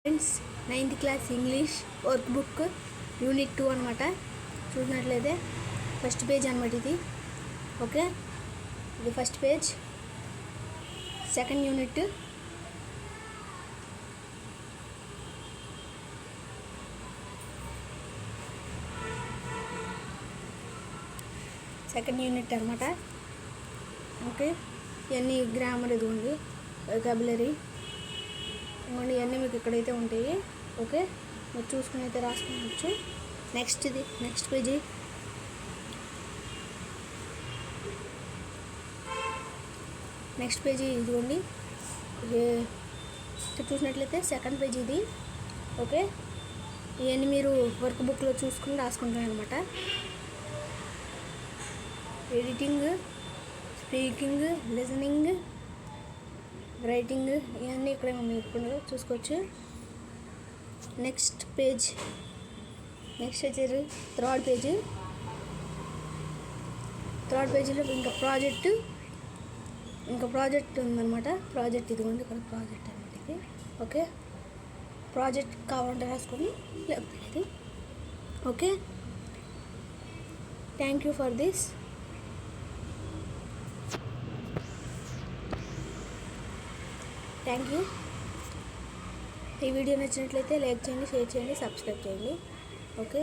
Friends, 9th class English work book unit 2 అనమాట. చూసినట్లయితే first page అనమాట ఇది. ఓకే, ఇది ఫస్ట్ పేజ్. సెకండ్ యూనిట్ అనమాట. ఓకే, ఇవన్నీ గ్రామర్ ఇదిగోండి, వొకాబులరీ ఇవ్వండి, ఇవన్నీ మీకు ఇక్కడైతే ఉంటాయి. ఓకే, మీరు చూసుకుని అయితే రాసుకోవచ్చు. Next page. నెక్స్ట్ పేజీ ఇదిగోండి, చూసినట్లయితే సెకండ్ పేజీ ఇది. ఓకే, ఇవన్నీ మీరు వర్క్ బుక్లో చూసుకుని రాసుకుంటారు అనమాట. ఎడిటింగ్, స్పీకింగ్, లిజనింగ్, రైటింగ్ ఇవన్నీ ఇక్కడ మీరు చూసుకోవచ్చు. నెక్స్ట్ వచ్చేసి థర్డ్ పేజీలో ఇంకా ప్రాజెక్ట్ ఉందన్నమాట. ప్రాజెక్ట్ ఇదిగోండి, ఇక్కడ ప్రాజెక్ట్ అనమాట ఇది. ఓకే, ప్రాజెక్ట్ కావాలంటే రాసుకొని లేకపోతే. Okay, thank you for this. Thank you. ఈ వీడియో నచ్చినట్లయితే లైక్ చేయండి, షేర్ చేయండి, సబ్స్క్రైబ్ చేయండి. ఓకే.